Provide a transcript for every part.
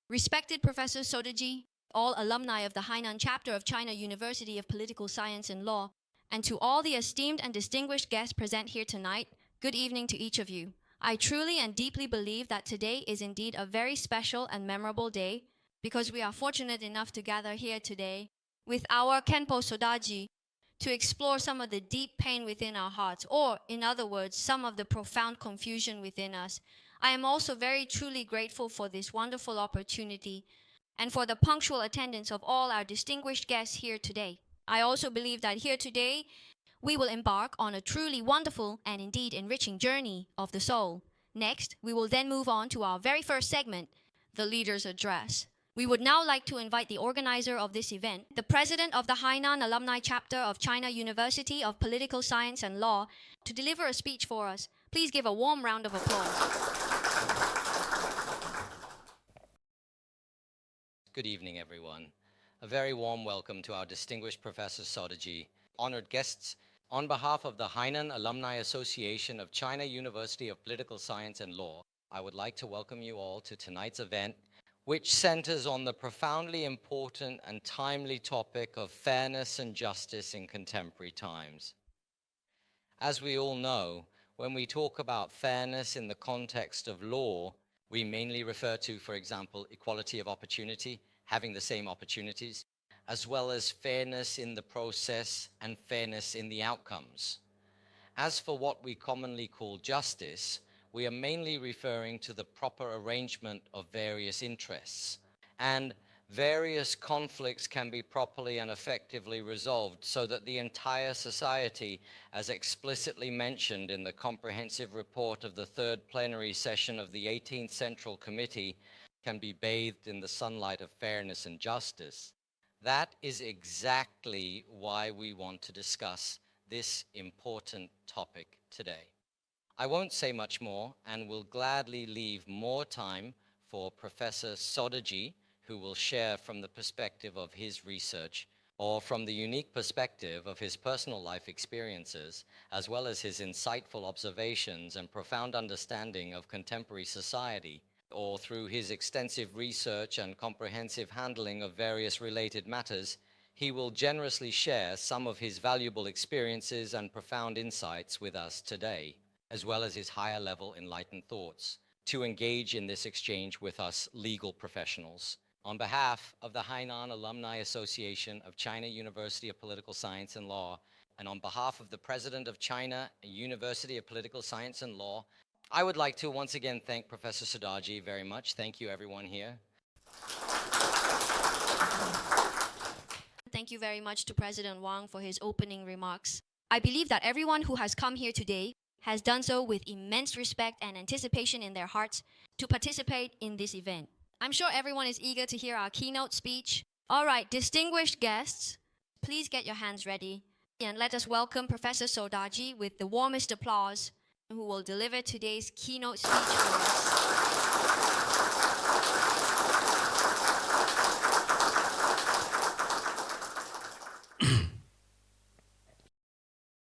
Respected Professor Sodargye, all alumni of the Hainan chapter of China University of Political Science and Law, and to all the esteemed and distinguished guests present here tonight, good evening to each of you. I truly and deeply believe that today is indeed a very special and memorable day because we are fortunate enough to gather here today with our Khenpo Sodargye to explore some of the deep pain within our hearts, or in other words, some of the profound confusion within us. I am also very truly grateful for this wonderful opportunity and for the punctual attendance of all our distinguished guests here today. I also believe that here today, we will embark on a truly wonderful and indeed enriching journey of the soul. Next, we will then move on to our very first segment, the Leader's Address. We would now like to invite the organizer of this event, the president of the Hainan Alumni chapter of China University of Political Science and Law, to deliver a speech for us. Please give a warm round of applause. Good evening, everyone. A very warm welcome to our distinguished Professor Sodargye, honored guests. On behalf of the Hainan Alumni Association of China University of Political Science and Law, I would like to welcome you all to tonight's event, which centers on the profoundly important and timely topic of fairness and justice in contemporary times. As we all know, when we talk about fairness in the context of law, we mainly refer to, for example, equality of opportunity, having the same opportunities, as well as fairness in the process and fairness in the outcomes. As for what we commonly call justice, we are mainly referring to the proper arrangement of various interests, and various conflicts can be properly and effectively resolved so that the entire society, as explicitly mentioned in the comprehensive report of the third plenary session of the 18th Central Committee, can be bathed in the sunlight of fairness and justice. That is exactly why we want to discuss this important topic today. I won't say much more and will gladly leave more time for Professor Sodargye, who will share from the perspective of his research or from the unique perspective of his personal life experiences, as well as his insightful observations and profound understanding of contemporary society, or through his extensive research and comprehensive handling of various related matters. He will generously share some of his valuable experiences and profound insights with us today, as well as his higher level enlightened thoughts, to engage in this exchange with us legal professionals. On behalf of the Hainan Alumni Association of China University of Political Science and Law, and on behalf of the President of China University of Political Science and Law, I would like to once again thank Professor Sodargye very much. Thank you, everyone here. Thank you very much to President Wang for his opening remarks. I believe that everyone who has come here today has done so with immense respect and anticipation in their hearts to participate in this event. I'm sure everyone is eager to hear our keynote speech. All right, distinguished guests, please get your hands ready and let us welcome Professor Sodargye with the warmest applause, who will deliver today's keynote speech for us.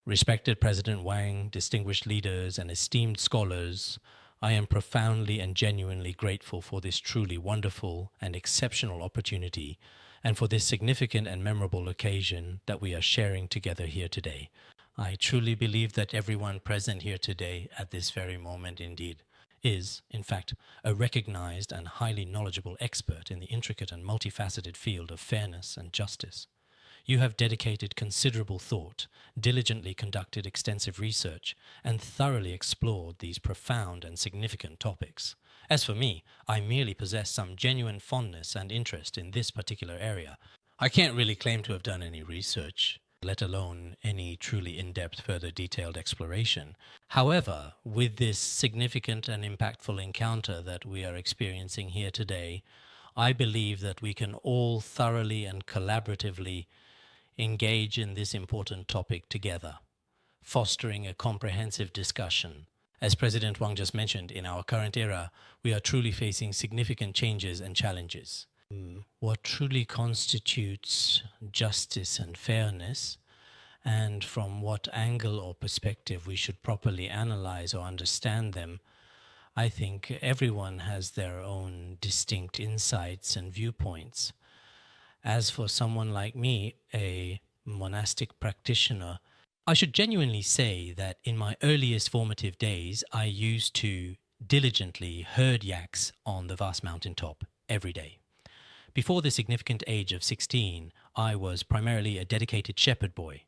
Respected President Wang, distinguished leaders, and esteemed scholars, I am profoundly and genuinely grateful for this truly wonderful and exceptional opportunity and for this significant and memorable occasion that we are sharing together here today. I truly believe that everyone present here today at this very moment indeed is, in fact, a recognized and highly knowledgeable expert in the intricate and multifaceted field of fairness and justice. You have dedicated considerable thought, diligently conducted extensive research, and thoroughly explored these profound and significant topics. As for me, I merely possess some genuine fondness and interest in this particular area. I can't really claim to have done any research, let alone any truly in-depth further detailed exploration. However, with this significant and impactful encounter that we are experiencing here today, I believe that we can all thoroughly and collaboratively engage in this important topic together, fostering a comprehensive discussion. As President Wang just mentioned, in our current era, we are truly facing significant changes and challenges. What truly constitutes justice and fairness, and from what angle or perspective we should properly analyze or understand them, I think everyone has their own distinct insights and viewpoints. As for someone like me, a monastic practitioner, I should genuinely say that in my earliest formative days, I used to diligently herd yaks on the vast mountaintop every day. Before the significant age of 16, I was primarily a dedicated shepherd boy.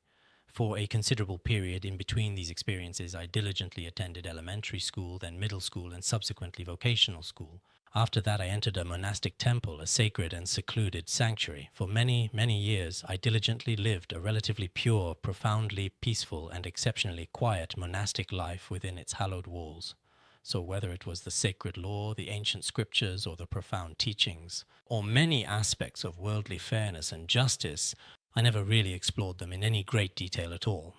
For a considerable period in between these experiences, I diligently attended elementary school, then middle school, and subsequently vocational school. After that, I entered a monastic temple, a sacred and secluded sanctuary. For many, many years, I diligently lived a relatively pure, profoundly peaceful, and exceptionally quiet monastic life within its hallowed walls. So whether it was the sacred law, the ancient scriptures, or the profound teachings, or many aspects of worldly fairness and justice, I never really explored them in any great detail at all.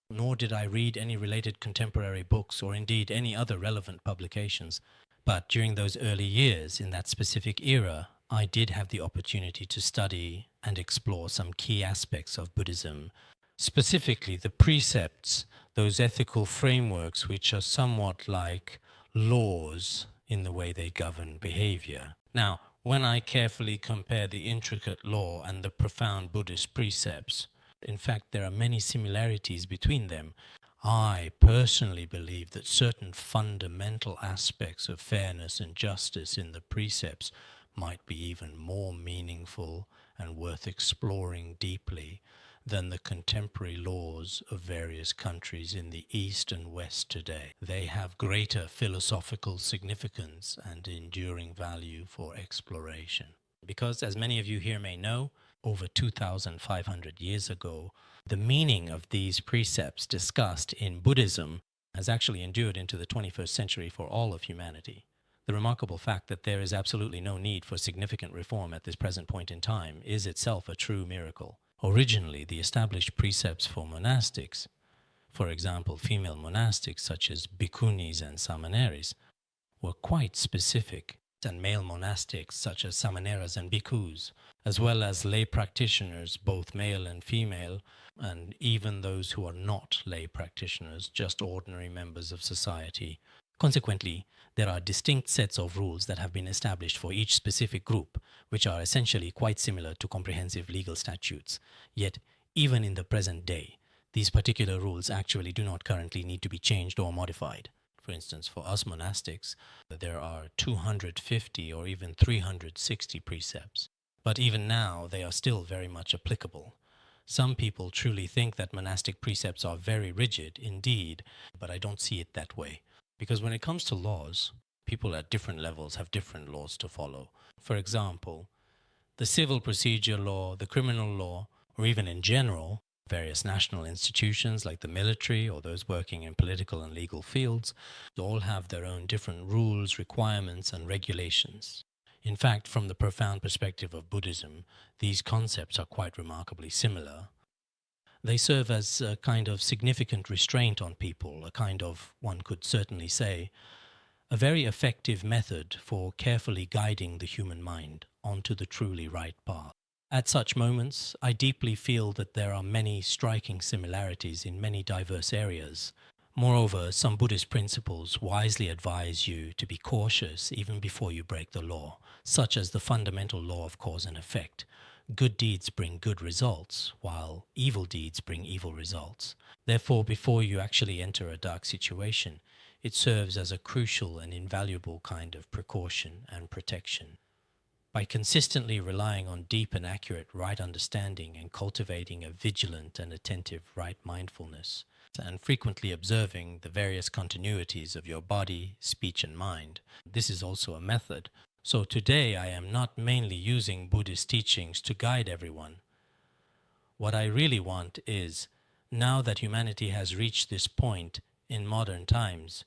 Nor did I read any related contemporary books or indeed any other relevant publications. But during those early years, in that specific era, I did have the opportunity to study and explore some key aspects of Buddhism, specifically the precepts, those ethical frameworks which are somewhat like laws in the way they govern behavior. Now, when I carefully compare the intricate law and the profound Buddhist precepts, in fact, there are many similarities between them. I personally believe that certain fundamental aspects of fairness and justice in the precepts might be even more meaningful and worth exploring deeply than the contemporary laws of various countries in the East and West today. They have greater philosophical significance and enduring value for exploration. Because, as many of you here may know, over 2,500 years ago, the meaning of these precepts discussed in Buddhism has actually endured into the 21st century for all of humanity. The remarkable fact that there is absolutely no need for significant reform at this present point in time is itself a true miracle. Originally, the established precepts for monastics, for example, female monastics such as bhikkhunis and samaneris, were quite specific, and male monastics such as samaneras and bhikkhus, as well as lay practitioners, both male and female, and even those who are not lay practitioners, just ordinary members of society. Consequently, there are distinct sets of rules that have been established for each specific group, which are essentially quite similar to comprehensive legal statutes. Yet, even in the present day, these particular rules actually do not currently need to be changed or modified. For instance, for us monastics, there are 250 or even 360 precepts. But even now, they are still very much applicable. Some people truly think that monastic precepts are very rigid indeed, but I don't see it that way. Because when it comes to laws, people at different levels have different laws to follow. For example, the civil procedure law, the criminal law, or even in general, various national institutions like the military or those working in political and legal fields all have their own different rules, requirements, and regulations. In fact, from the profound perspective of Buddhism, these concepts are quite remarkably similar. They serve as a kind of significant restraint on people, a kind of, one could certainly say, a very effective method for carefully guiding the human mind onto the truly right path. At such moments, I deeply feel that there are many striking similarities in many diverse areas. Moreover, some Buddhist principles wisely advise you to be cautious even before you break the law, such as the fundamental law of cause and effect. Good deeds bring good results, while evil deeds bring evil results. Therefore, before you actually enter a dark situation, it serves as a crucial and invaluable kind of precaution and protection. By consistently relying on deep and accurate right understanding and cultivating a vigilant and attentive right mindfulness, and frequently observing the various continuities of your body, speech, and mind, this is also a method. So today I am not mainly using Buddhist teachings to guide everyone. What I really want is, now that humanity has reached this point in modern times,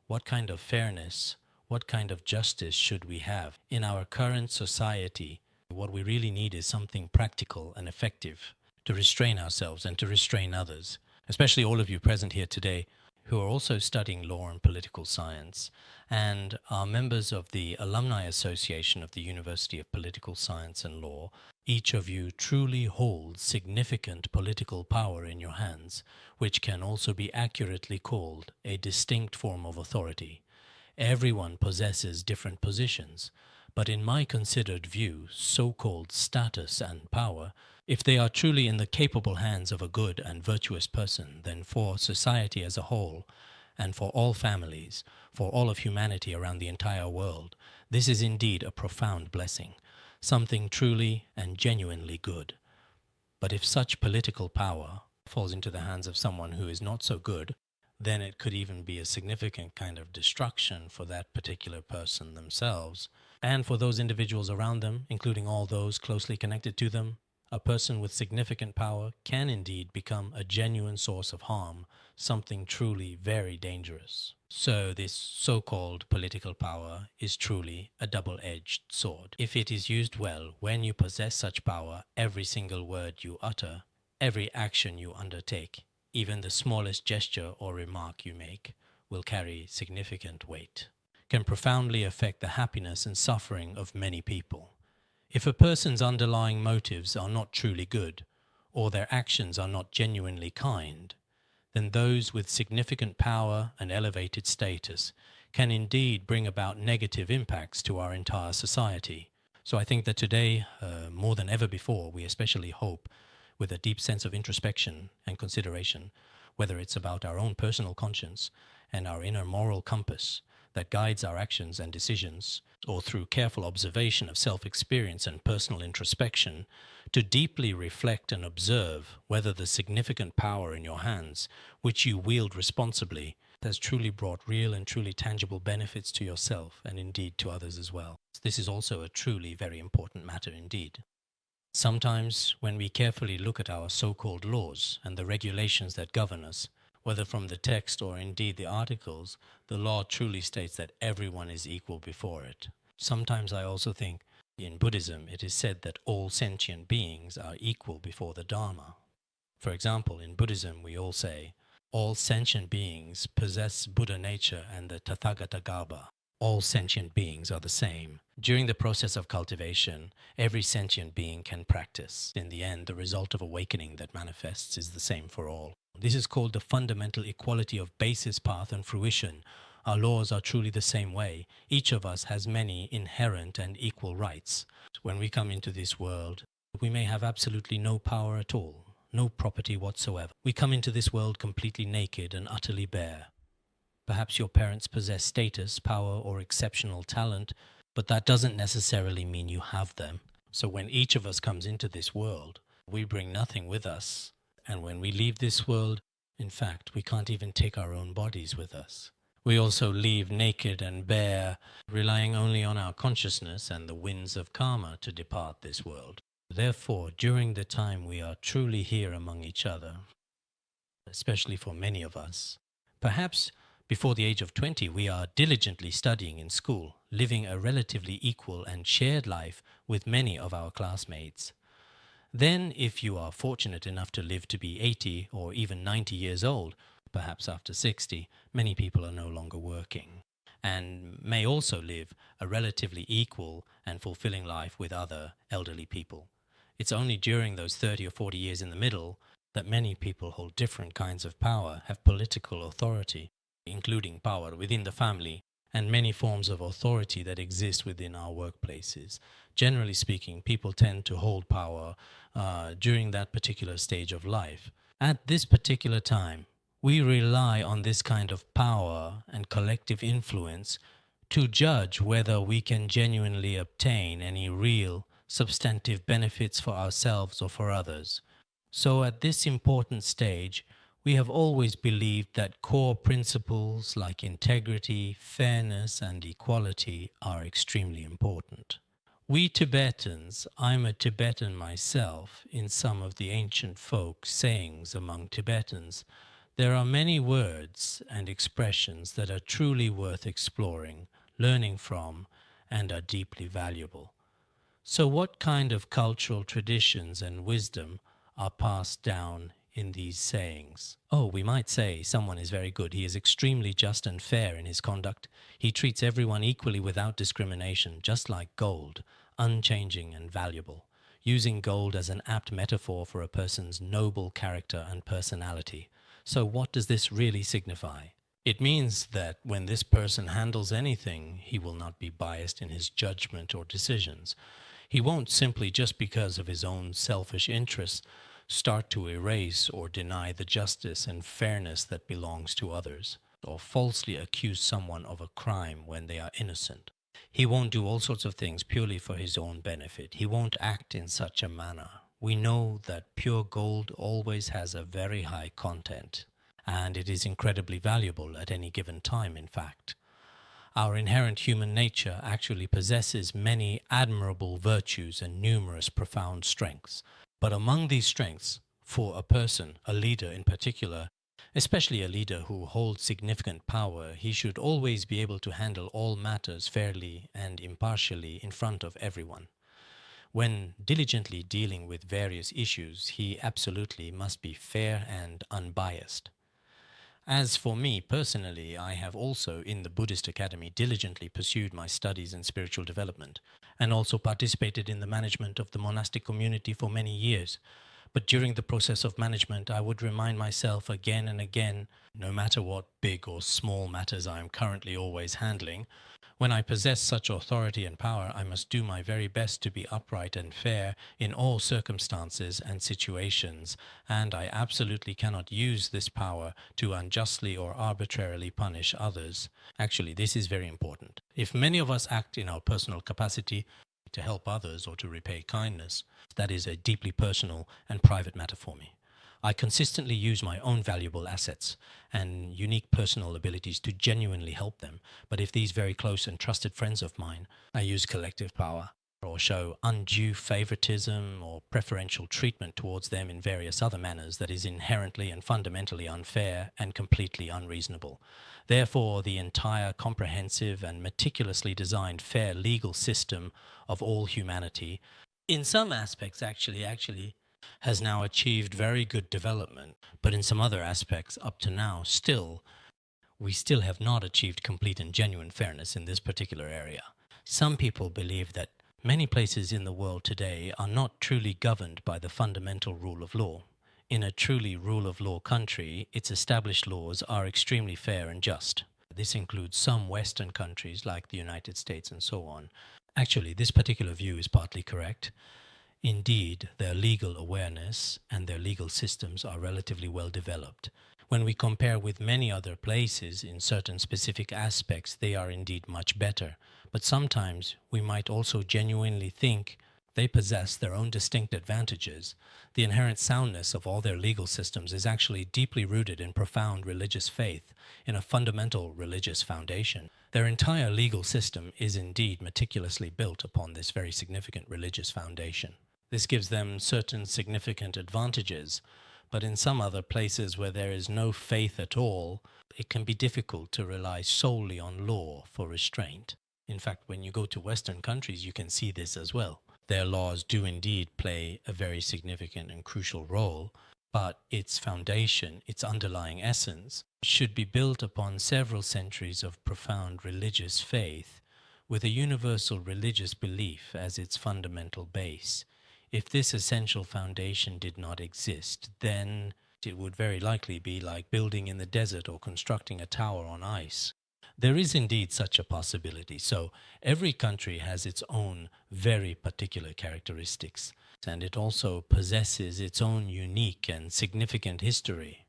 what kind of fairness, what kind of justice should we have in our current society? What we really need is something practical and effective to restrain ourselves and to restrain others, especially all of you present here today who are also studying law and political science and are members of the Alumni Association of the University of Political Science and Law. Each of you truly holds significant political power in your hands, which can also be accurately called a distinct form of authority. Everyone possesses different positions, but in my considered view, so-called status and power, if they are truly in the capable hands of a good and virtuous person, then for society as a whole, and for all families, for all of humanity around the entire world, this is indeed a profound blessing, something truly and genuinely good. But if such political power falls into the hands of someone who is not so good, then it could even be a significant kind of destruction for that particular person themselves, and for those individuals around them, including all those closely connected to them. A person with significant power can indeed become a genuine source of harm, something truly very dangerous. So this so-called political power is truly a double-edged sword. If it is used well, when you possess such power, every single word you utter, every action you undertake, even the smallest gesture or remark you make, will carry significant weight, can profoundly affect the happiness and suffering of many people. If a person's underlying motives are not truly good, or their actions are not genuinely kind, then those with significant power and elevated status can indeed bring about negative impacts to our entire society. So I think that today, more than ever before, we especially hope, with a deep sense of introspection and consideration, whether it's about our own personal conscience and our inner moral compass that guides our actions and decisions, or through careful observation of self-experience and personal introspection, to deeply reflect and observe whether the significant power in your hands, which you wield responsibly, has truly brought real and truly tangible benefits to yourself and indeed to others as well. This is also a truly very important matter indeed. Sometimes, when we carefully look at our so-called laws and the regulations that govern us, whether from the text or indeed the articles, the law truly states that everyone is equal before it. Sometimes I also think in Buddhism it is said that all sentient beings are equal before the Dharma. For example, in Buddhism we all say, all sentient beings possess Buddha nature and the Tathagata Garbha. All sentient beings are the same. During the process of cultivation, every sentient being can practice. In the end, the result of awakening that manifests is the same for all. This is called the fundamental equality of basis, path, and fruition. Our laws are truly the same way. Each of us has many inherent and equal rights. When we come into this world, we may have absolutely no power at all, no property whatsoever. We come into this world completely naked and utterly bare. Perhaps your parents possess status, power, or exceptional talent, but that doesn't necessarily mean you have them. So when each of us comes into this world, we bring nothing with us. And when we leave this world, in fact, we can't even take our own bodies with us. We also leave naked and bare, relying only on our consciousness and the winds of karma to depart this world. Therefore, during the time we are truly here among each other, especially for many of us, perhaps before the age of 20, we are diligently studying in school, living a relatively equal and shared life with many of our classmates. Then, if you are fortunate enough to live to be 80 or even 90 years old, perhaps after 60, many people are no longer working, and may also live a relatively equal and fulfilling life with other elderly people. It's only during those 30 or 40 years in the middle that many people hold different kinds of power, have political authority, including power within the family, and many forms of authority that exist within our workplaces. Generally speaking, people tend to hold power during that particular stage of life. At this particular time, we rely on this kind of power and collective influence to judge whether we can genuinely obtain any real, substantive benefits for ourselves or for others. So at this important stage, we have always believed that core principles like integrity, fairness, and equality are extremely important. We Tibetans, I'm a Tibetan myself, in some of the ancient folk sayings among Tibetans, there are many words and expressions that are truly worth exploring, learning from, and are deeply valuable. So what kind of cultural traditions and wisdom are passed down in these sayings? Oh, we might say someone is very good. He is extremely just and fair in his conduct. He treats everyone equally without discrimination, just like gold, unchanging and valuable, using gold as an apt metaphor for a person's noble character and personality. So what does this really signify? It means that when this person handles anything, he will not be biased in his judgment or decisions. He won't simply, just because of his own selfish interests, start to erase or deny the justice and fairness that belongs to others, or falsely accuse someone of a crime when they are innocent. He won't do all sorts of things purely for his own benefit. He won't act in such a manner. We know that pure gold always has a very high content, and it is incredibly valuable at any given time, in fact. Our inherent human nature actually possesses many admirable virtues and numerous profound strengths. But among these strengths, for a person, a leader in particular, especially a leader who holds significant power, he should always be able to handle all matters fairly and impartially in front of everyone. When diligently dealing with various issues, he absolutely must be fair and unbiased. As for me personally, I have also in the Buddhist Academy diligently pursued my studies in spiritual development and also participated in the management of the monastic community for many years. But during the process of management, I would remind myself again and again, no matter what big or small matters I am currently always handling, when I possess such authority and power, I must do my very best to be upright and fair in all circumstances and situations, and I absolutely cannot use this power to unjustly or arbitrarily punish others. Actually, this is very important. If many of us act in our personal capacity to help others or to repay kindness, that is a deeply personal and private matter for me. I consistently use my own valuable assets and unique personal abilities to genuinely help them. But if these very close and trusted friends of mine, I use collective power or show undue favoritism or preferential treatment towards them in various other manners that is inherently and fundamentally unfair and completely unreasonable. Therefore, the entire comprehensive and meticulously designed fair legal system of all humanity, in some aspects actually has now achieved very good development, but in some other aspects up to now we still have not achieved complete and genuine fairness in this particular area. Some people believe that many places in the world today are not truly governed by the fundamental rule of law. In a truly rule of law country, its established laws are extremely fair and just. This includes some Western countries like the United States and so on. Actually, this particular view is partly correct. Indeed, their legal awareness and their legal systems are relatively well developed. When we compare with many other places in certain specific aspects, they are indeed much better. But sometimes we might also genuinely think they possess their own distinct advantages. The inherent soundness of all their legal systems is actually deeply rooted in profound religious faith, in a fundamental religious foundation. Their entire legal system is indeed meticulously built upon this very significant religious foundation. This gives them certain significant advantages, but in some other places where there is no faith at all, it can be difficult to rely solely on law for restraint. In fact, when you go to Western countries, you can see this as well. Their laws do indeed play a very significant and crucial role, but its foundation, its underlying essence, should be built upon several centuries of profound religious faith, with a universal religious belief as its fundamental base. If this essential foundation did not exist, then it would very likely be like building in the desert or constructing a tower on ice. There is indeed such a possibility. So every country has its own very particular characteristics, and it also possesses its own unique and significant history.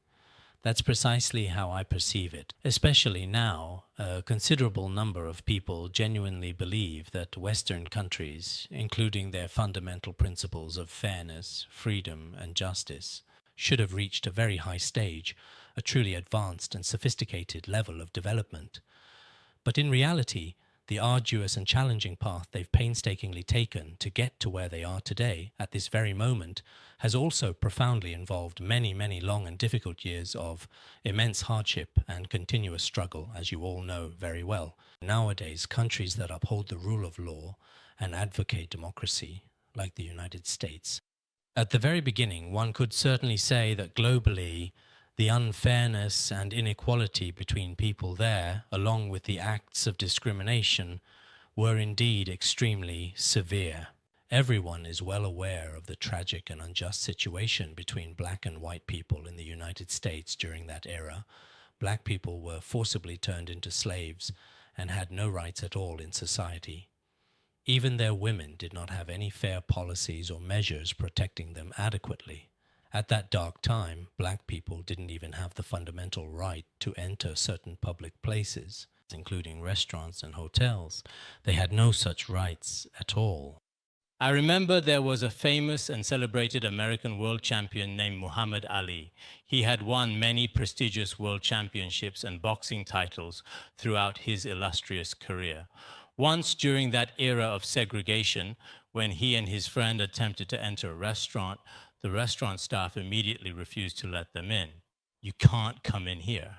That's precisely how I perceive it. Especially now, a considerable number of people genuinely believe that Western countries, including their fundamental principles of fairness, freedom, and justice, should have reached a very high stage, a truly advanced and sophisticated level of development. But in reality, the arduous and challenging path they've painstakingly taken to get to where they are today, at this very moment, has also profoundly involved many, many long and difficult years of immense hardship and continuous struggle, as you all know very well. Nowadays, countries that uphold the rule of law and advocate democracy, like the United States. At the very beginning, one could certainly say that globally, the unfairness and inequality between people there, along with the acts of discrimination, were indeed extremely severe. Everyone is well aware of the tragic and unjust situation between black and white people in the United States during that era. black people were forcibly turned into slaves and had no rights at all in society. Even their women did not have any fair policies or measures protecting them adequately. At that dark time, black people didn't even have the fundamental right to enter certain public places, including restaurants and hotels. They had no such rights at all. I remember there was a famous and celebrated American world champion named Muhammad Ali. He had won many prestigious world championships and boxing titles throughout his illustrious career. Once during that era of segregation, when he and his friend attempted to enter a restaurant, the restaurant staff immediately refused to let them in. "You can't come in here."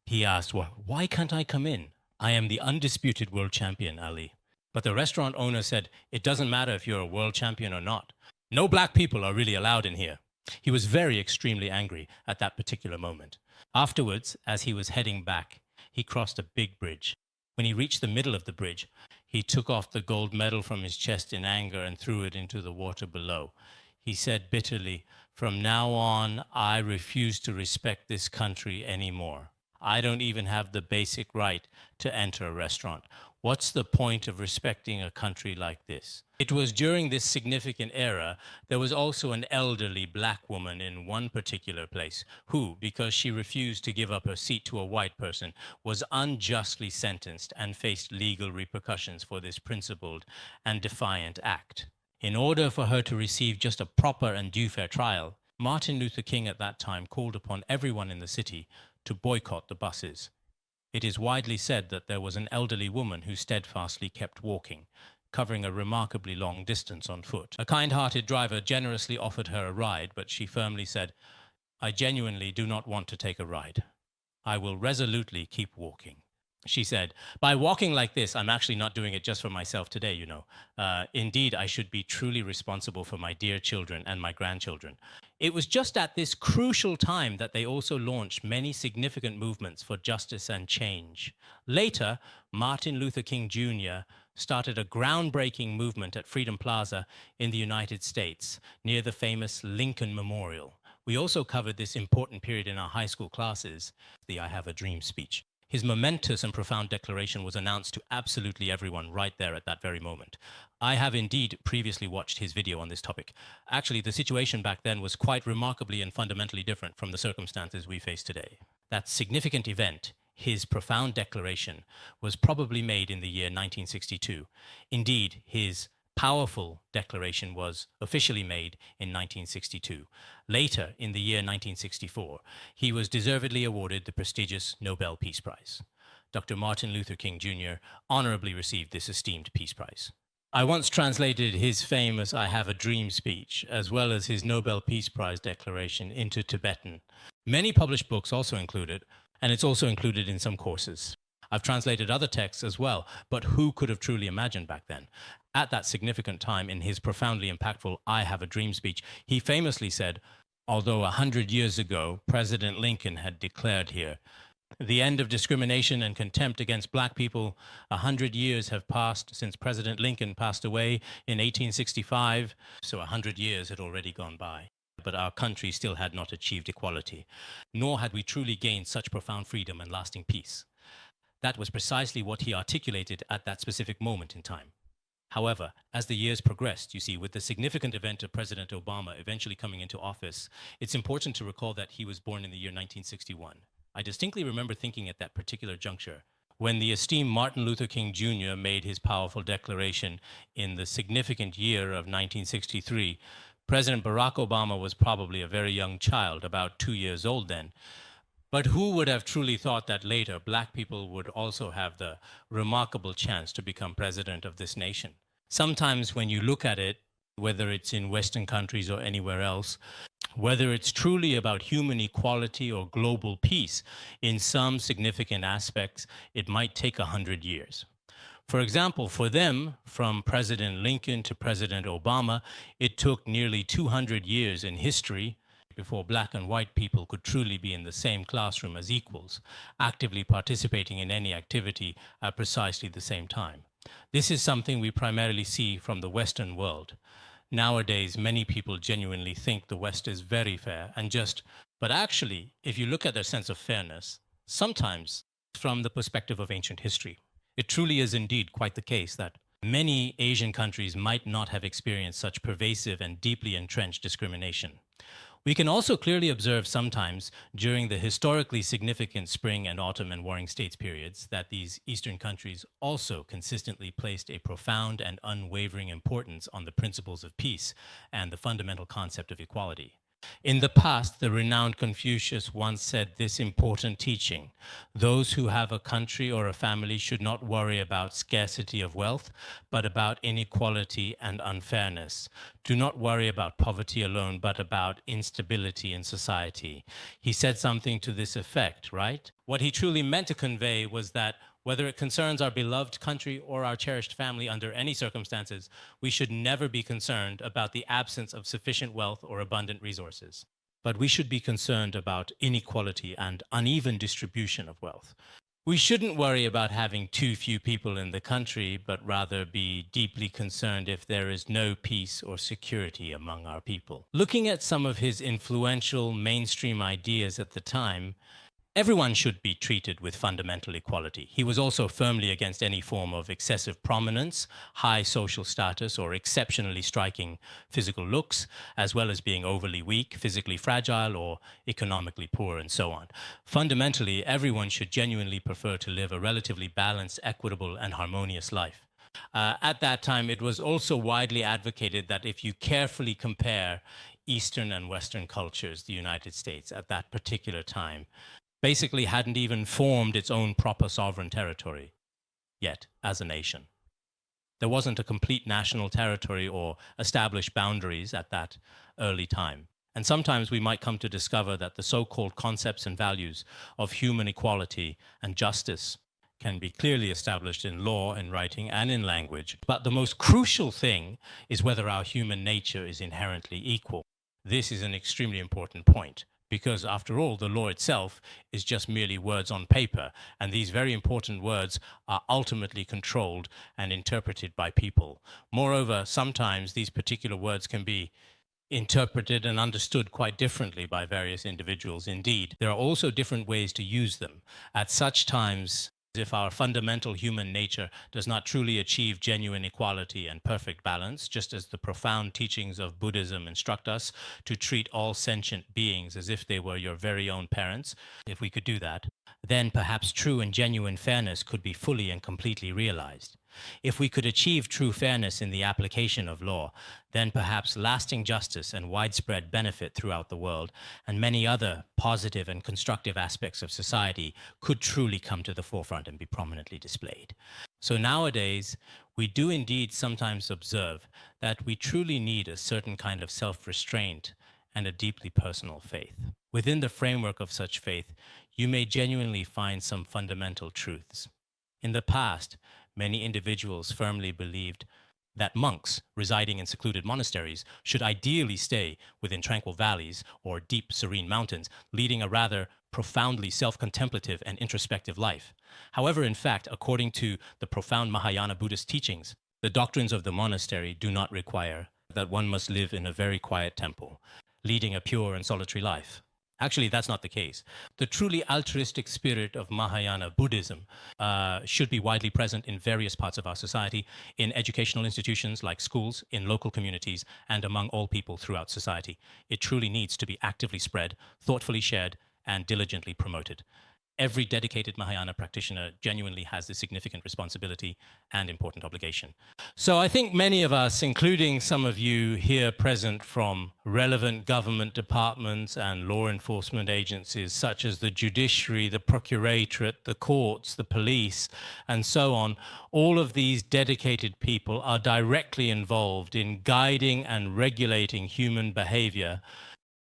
He asked, "Well, why can't I come in? I am the undisputed world champion, Ali." But the restaurant owner said, "It doesn't matter if you're a world champion or not. No black people are really allowed in here." He was very extremely angry at that particular moment. Afterwards, as he was heading back, he crossed a big bridge. When he reached the middle of the bridge, he took off the gold medal from his chest in anger and threw it into the water below. He said bitterly, "From now on, I refuse to respect this country anymore. I don't even have the basic right to enter a restaurant. What's the point of respecting a country like this?" It was during this significant era, there was also an elderly black woman in one particular place who, because she refused to give up her seat to a white person, was unjustly sentenced and faced legal repercussions for this principled and defiant act. In order for her to receive just a proper and due fair trial, Martin Luther King at that time called upon everyone in the city to boycott the buses. It is widely said that there was an elderly woman who steadfastly kept walking, covering a remarkably long distance on foot. A kind-hearted driver generously offered her a ride, but she firmly said, "I genuinely do not want to take a ride. I will resolutely keep walking." She said, "By walking like this, I'm actually not doing it just for myself today, you know. Indeed, I should be truly responsible for my dear children and my grandchildren." It was just at this crucial time that they also launched many significant movements for justice and change. Later, Martin Luther King Jr. started a groundbreaking movement at Freedom Plaza in the United States, near the famous Lincoln Memorial. We also covered this important period in our high school classes, the "I Have a Dream" speech. His momentous and profound declaration was announced to absolutely everyone right there at that very moment. I have indeed previously watched his video on this topic. Actually, the situation back then was quite remarkably and fundamentally different from the circumstances we face today. That significant event, his profound declaration, was probably made in the year 1962. Indeed, his powerful declaration was officially made in 1962. Later, in the year 1964, he was deservedly awarded the prestigious Nobel Peace Prize. Dr. Martin Luther King Jr. honorably received this esteemed Peace Prize. I once translated his famous "I Have a Dream" speech, as well as his Nobel Peace Prize declaration, into Tibetan. Many published books also include it, and it's also included in some courses. I've translated other texts as well, but who could have truly imagined back then? At that significant time, in his profoundly impactful "I Have a Dream" speech, he famously said, although 100 years ago, President Lincoln had declared here, "The end of discrimination and contempt against black people. 100 years have passed since President Lincoln passed away in 1865, so 100 years had already gone by. But our country still had not achieved equality, nor had we truly gained such profound freedom and lasting peace." That was precisely what he articulated at that specific moment in time. However, as the years progressed, you see, with the significant event of President Obama eventually coming into office, it's important to recall that he was born in the year 1961. I distinctly remember thinking at that particular juncture, when the esteemed Martin Luther King Jr. made his powerful declaration in the significant year of 1963, President Barack Obama was probably a very young child, about 2 years old then. But who would have truly thought that later black people would also have the remarkable chance to become president of this nation? Sometimes when you look at it, whether it's in Western countries or anywhere else, whether it's truly about human equality or global peace, in some significant aspects, it might take 100 years. For example, for them, from President Lincoln to President Obama, it took nearly 200 years in history before black and white people could truly be in the same classroom as equals, actively participating in any activity at precisely the same time. This is something we primarily see from the Western world. Nowadays, many people genuinely think the West is very fair and just, but actually, if you look at their sense of fairness, sometimes from the perspective of ancient history. It truly is indeed quite the case that many Asian countries might not have experienced such pervasive and deeply entrenched discrimination. We can also clearly observe sometimes during the historically significant spring and autumn and warring states periods that these Eastern countries also consistently placed a profound and unwavering importance on the principles of peace and the fundamental concept of equality. In the past, the renowned Confucius once said this important teaching: those who have a country or a family should not worry about scarcity of wealth, but about inequality and unfairness. Do not worry about poverty alone, but about instability in society. He said something to this effect, right? What he truly meant to convey was that whether it concerns our beloved country or our cherished family under any circumstances, we should never be concerned about the absence of sufficient wealth or abundant resources. But we should be concerned about inequality and uneven distribution of wealth. We shouldn't worry about having too few people in the country, but rather be deeply concerned if there is no peace or security among our people. Looking at some of his influential mainstream ideas at the time, everyone should be treated with fundamental equality. He was also firmly against any form of excessive prominence, high social status, or exceptionally striking physical looks, as well as being overly weak, physically fragile, or economically poor, and so on. Fundamentally, everyone should genuinely prefer to live a relatively balanced, equitable, and harmonious life. At that time, it was also widely advocated that if you carefully compare Eastern and Western cultures, the United States at that particular time basically hadn't even formed its own proper sovereign territory yet as a nation. There wasn't a complete national territory or established boundaries at that early time. And sometimes we might come to discover that the so-called concepts and values of human equality and justice can be clearly established in law, in writing, and in language. But the most crucial thing is whether our human nature is inherently equal. This is an extremely important point, because after all, the law itself is just merely words on paper, and these very important words are ultimately controlled and interpreted by people. Moreover, sometimes these particular words can be interpreted and understood quite differently by various individuals. Indeed, there are also different ways to use them. At such times, if our fundamental human nature does not truly achieve genuine equality and perfect balance, just as the profound teachings of Buddhism instruct us to treat all sentient beings as if they were your very own parents, if we could do that, then perhaps true and genuine fairness could be fully and completely realized. If we could achieve true fairness in the application of law, then perhaps lasting justice and widespread benefit throughout the world and many other positive and constructive aspects of society could truly come to the forefront and be prominently displayed. So nowadays, we do indeed sometimes observe that we truly need a certain kind of self-restraint and a deeply personal faith. Within the framework of such faith, you may genuinely find some fundamental truths. In the past, many individuals firmly believed that monks residing in secluded monasteries should ideally stay within tranquil valleys or deep, serene mountains, leading a rather profoundly self-contemplative and introspective life. However, in fact, according to the profound Mahayana Buddhist teachings, the doctrines of the monastery do not require that one must live in a very quiet temple, leading a pure and solitary life. Actually, that's not the case. The truly altruistic spirit of Mahayana Buddhism should be widely present in various parts of our society, in educational institutions like schools, in local communities, and among all people throughout society. It truly needs to be actively spread, thoughtfully shared, and diligently promoted. Every dedicated Mahayana practitioner genuinely has this significant responsibility and important obligation. So I think many of us, including some of you here present from relevant government departments and law enforcement agencies such as the judiciary, the procuratorate, the courts, the police, and so on, all of these dedicated people are directly involved in guiding and regulating human behavior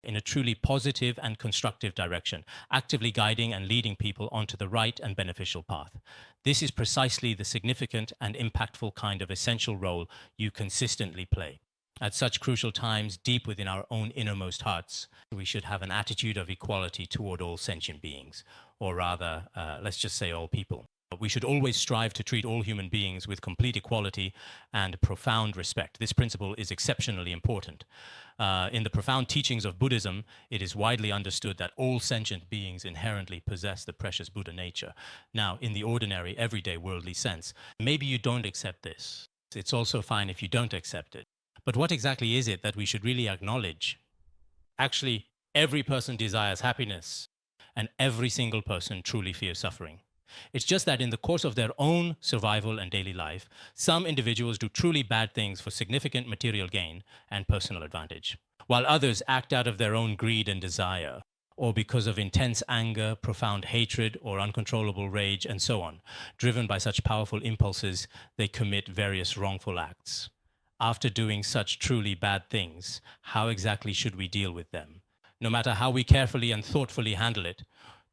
in a truly positive and constructive direction, actively guiding and leading people onto the right and beneficial path. This is precisely the significant and impactful kind of essential role you consistently play. At such crucial times, deep within our own innermost hearts, we should have an attitude of equality toward all sentient beings, or rather, let's just say all people. We should always strive to treat all human beings with complete equality and profound respect. This principle is exceptionally important. In the profound teachings of Buddhism, it is widely understood that all sentient beings inherently possess the precious Buddha nature. Now, in the ordinary, everyday worldly sense, maybe you don't accept this. It's also fine if you don't accept it. But what exactly is it that we should really acknowledge? Actually, every person desires happiness, and every single person truly fears suffering. It's just that in the course of their own survival and daily life, some individuals do truly bad things for significant material gain and personal advantage, while others act out of their own greed and desire, or because of intense anger, profound hatred, or uncontrollable rage, and so on. Driven by such powerful impulses, they commit various wrongful acts. After doing such truly bad things, how exactly should we deal with them? No matter how we carefully and thoughtfully handle it,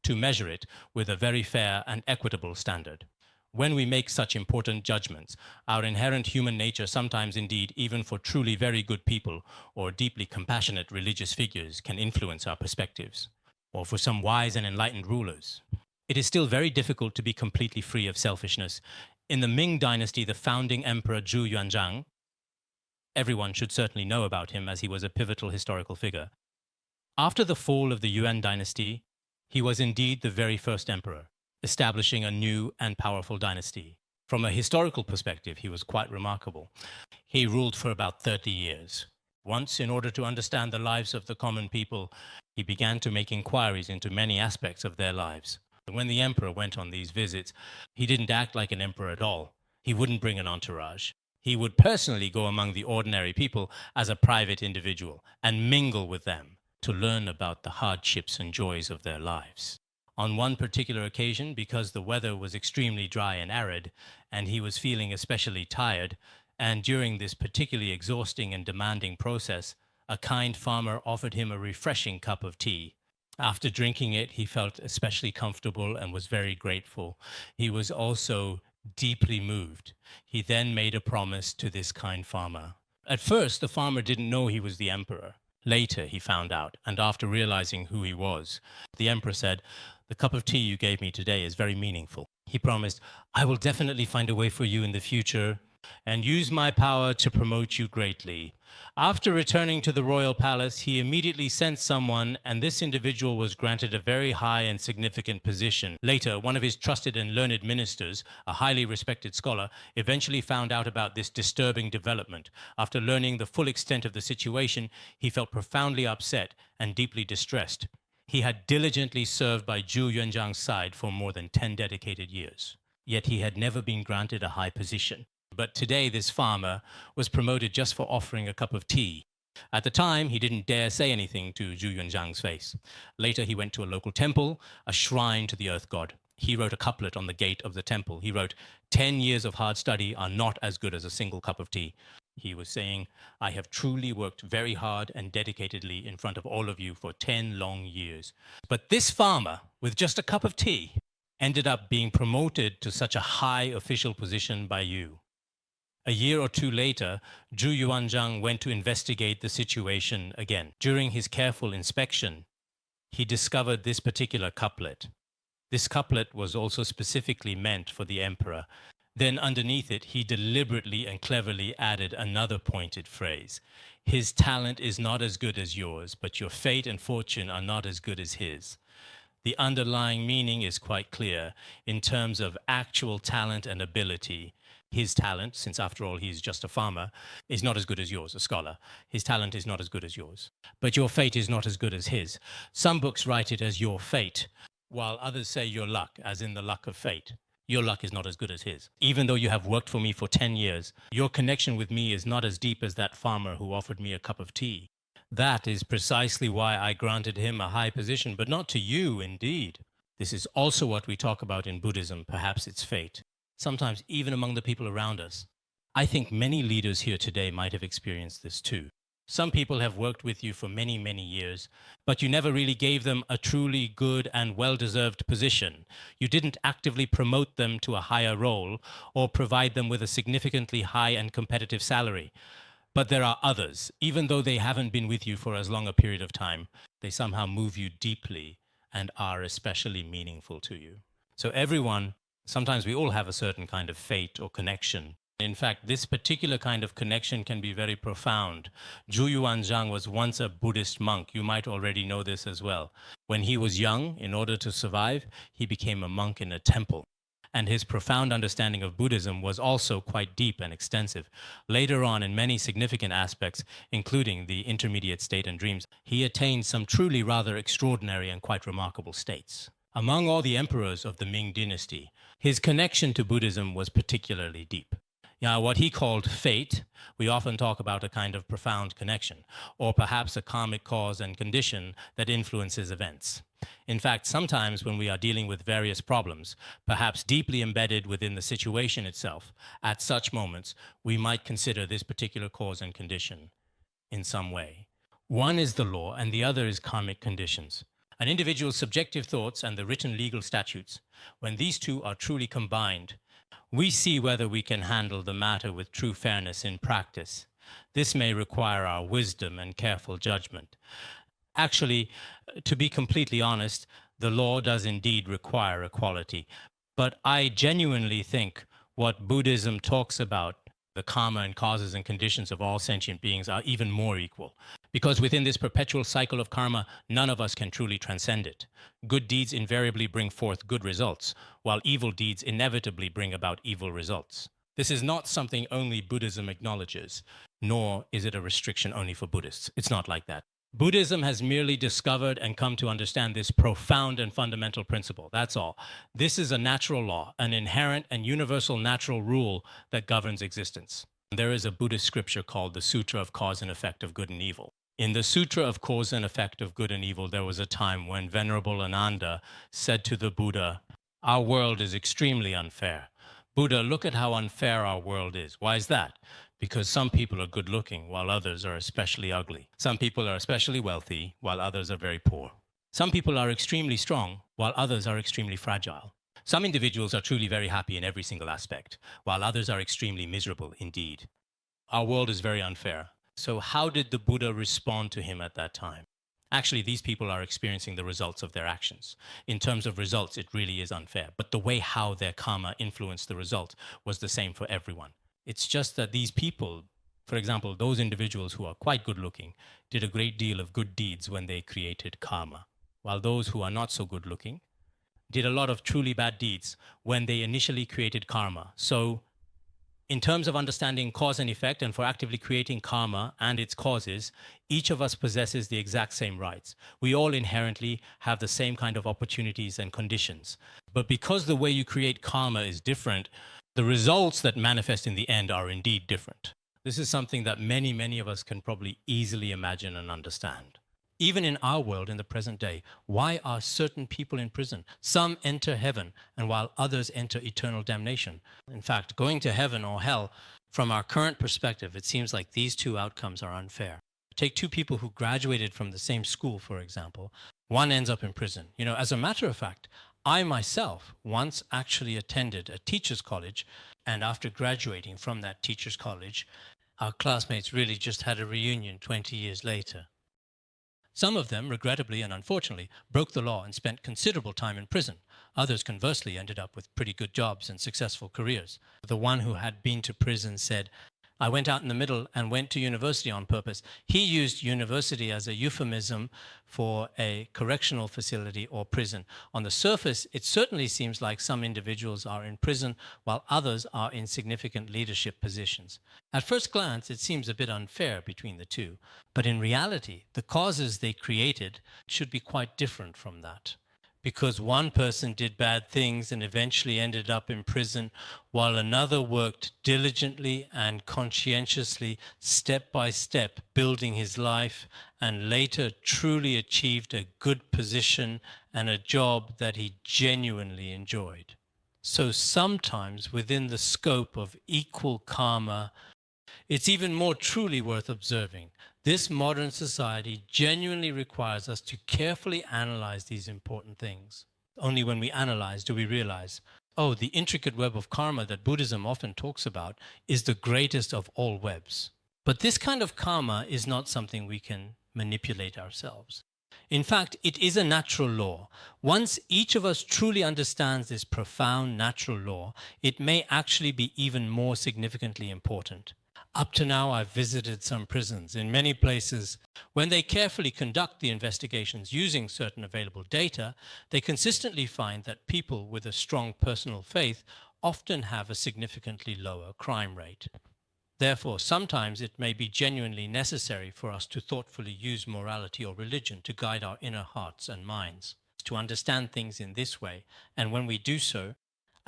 to measure it with a very fair and equitable standard. When we make such important judgments, our inherent human nature, sometimes indeed even for truly very good people or deeply compassionate religious figures, can influence our perspectives, or for some wise and enlightened rulers. It is still very difficult to be completely free of selfishness. In the Ming Dynasty, the founding emperor Zhu Yuanzhang, everyone should certainly know about him as he was a pivotal historical figure. After the fall of the Yuan dynasty, he was indeed the very first emperor, establishing a new and powerful dynasty. From a historical perspective, he was quite remarkable. He ruled for about 30 years. Once, in order to understand the lives of the common people, he began to make inquiries into many aspects of their lives. When the emperor went on these visits, he didn't act like an emperor at all. He wouldn't bring an entourage. He would personally go among the ordinary people as a private individual and mingle with them to learn about the hardships and joys of their lives. On one particular occasion, because the weather was extremely dry and arid, and he was feeling especially tired, and during this particularly exhausting and demanding process, a kind farmer offered him a refreshing cup of tea. After drinking it, he felt especially comfortable and was very grateful. He was also deeply moved. He then made a promise to this kind farmer. At first, the farmer didn't know he was the emperor. Later, he found out, and after realizing who he was, the emperor said, "The cup of tea you gave me today is very meaningful." He promised, "I will definitely find a way for you in the future and use my power to promote you greatly." After returning to the royal palace, he immediately sent someone, and this individual was granted a very high and significant position. Later, one of his trusted and learned ministers, a highly respected scholar, eventually found out about this disturbing development. After learning the full extent of the situation, he felt profoundly upset and deeply distressed. He had diligently served by Zhu Yuanzhang's side for more than 10 dedicated years, yet he had never been granted a high position. But today, this farmer was promoted just for offering a cup of tea. At the time, he didn't dare say anything to Zhu Yuanzhang's face. Later, he went to a local temple, a shrine to the earth god. He wrote a couplet on the gate of the temple. He wrote, "10 years of hard study are not as good as a single cup of tea." He was saying, "I have truly worked very hard and dedicatedly in front of all of you for 10 long years. But this farmer, with just a cup of tea, ended up being promoted to such a high official position by you." A year or two later, Zhu Yuanzhang went to investigate the situation again. During his careful inspection, he discovered this particular couplet. This couplet was also specifically meant for the emperor. Then underneath it, he deliberately and cleverly added another pointed phrase. "His talent is not as good as yours, but your fate and fortune are not as good as his." The underlying meaning is quite clear in terms of actual talent and ability. His talent, since after all he's just a farmer, is not as good as yours, a scholar. His talent is not as good as yours. But your fate is not as good as his. Some books write it as your fate, while others say your luck, as in the luck of fate. Your luck is not as good as his. Even though you have worked for me for 10 years, your connection with me is not as deep as that farmer who offered me a cup of tea. That is precisely why I granted him a high position, but not to you, indeed. This is also what we talk about in Buddhism, perhaps it's fate. Sometimes even among the people around us. I think many leaders here today might have experienced this too. Some people have worked with you for many, many years, but you never really gave them a truly good and well-deserved position. You didn't actively promote them to a higher role or provide them with a significantly high and competitive salary. But there are others, even though they haven't been with you for as long a period of time, they somehow move you deeply and are especially meaningful to you. So everyone Sometimes we all have a certain kind of fate or connection. In fact, this particular kind of connection can be very profound. Zhu Yuanzhang was once a Buddhist monk. You might already know this as well. When he was young, in order to survive, he became a monk in a temple. And his profound understanding of Buddhism was also quite deep and extensive. Later on, in many significant aspects, including the intermediate state and dreams, he attained some truly rather extraordinary and quite remarkable states. Among all the emperors of the Ming dynasty, his connection to Buddhism was particularly deep. Now, what he called fate, we often talk about a kind of profound connection, or perhaps a karmic cause and condition that influences events. In fact, sometimes when we are dealing with various problems, perhaps deeply embedded within the situation itself, at such moments, we might consider this particular cause and condition in some way. One is the law, and the other is karmic conditions. An individual's subjective thoughts and the written legal statutes, when these two are truly combined, we see whether we can handle the matter with true fairness in practice. This may require our wisdom and careful judgment. Actually, to be completely honest, the law does indeed require equality. But I genuinely think what Buddhism talks about, the karma and causes and conditions of all sentient beings, are even more equal. Because within this perpetual cycle of karma, none of us can truly transcend it. Good deeds invariably bring forth good results, while evil deeds inevitably bring about evil results. This is not something only Buddhism acknowledges, nor is it a restriction only for Buddhists. It's not like that. Buddhism has merely discovered and come to understand this profound and fundamental principle. That's all. This is a natural law, an inherent and universal natural rule that governs existence. There is a Buddhist scripture called the Sutra of Cause and Effect of Good and Evil. In the Sutra of Cause and Effect of Good and Evil, there was a time when Venerable Ananda said to the Buddha, "Our world is extremely unfair. Buddha, look at how unfair our world is. Why is that? Because some people are good looking, while others are especially ugly. Some people are especially wealthy, while others are very poor. Some people are extremely strong, while others are extremely fragile. Some individuals are truly very happy in every single aspect, while others are extremely miserable indeed. Our world is very unfair." So how did the Buddha respond to him at that time? Actually, these people are experiencing the results of their actions. In terms of results, it really is unfair. But the way how their karma influenced the result was the same for everyone. It's just that these people, for example, those individuals who are quite good looking, did a great deal of good deeds when they created karma, while those who are not so good looking did a lot of truly bad deeds when they initially created karma. So in terms of understanding cause and effect and for actively creating karma and its causes, each of us possesses the exact same rights. We all inherently have the same kind of opportunities and conditions. But because the way you create karma is different, the results that manifest in the end are indeed different. This is something that many of us can probably easily imagine and understand. Even in our world, in the present day, why are certain people in prison? Some enter heaven, and while others enter eternal damnation. In fact, going to heaven or hell, from our current perspective, it seems like these two outcomes are unfair. Take two people who graduated from the same school, for example. One ends up in prison. You know, as a matter of fact, I myself once actually attended a teacher's college, and after graduating from that teacher's college, our classmates really just had a reunion 20 years later. Some of them, regrettably and unfortunately, broke the law and spent considerable time in prison. Others, conversely, ended up with pretty good jobs and successful careers. The one who had been to prison said, "I went out in the middle and went to university on purpose." He used university as a euphemism for a correctional facility or prison. On the surface, it certainly seems like some individuals are in prison while others are in significant leadership positions. At first glance, it seems a bit unfair between the two. But in reality, the causes they created should be quite different from that. Because one person did bad things and eventually ended up in prison, while another worked diligently and conscientiously, step by step, building his life, and later truly achieved a good position and a job that he genuinely enjoyed. So sometimes within the scope of equal karma, it's even more truly worth observing. This modern society genuinely requires us to carefully analyze these important things. Only when we analyze do we realize, oh, the intricate web of karma that Buddhism often talks about is the greatest of all webs. But this kind of karma is not something we can manipulate ourselves. In fact, it is a natural law. Once each of us truly understands this profound natural law, it may actually be even more significantly important. Up to now, I've visited some prisons. In many places, when they carefully conduct the investigations using certain available data, they consistently find that people with a strong personal faith often have a significantly lower crime rate. Therefore, sometimes it may be genuinely necessary for us to thoughtfully use morality or religion to guide our inner hearts and minds, to understand things in this way. And when we do so,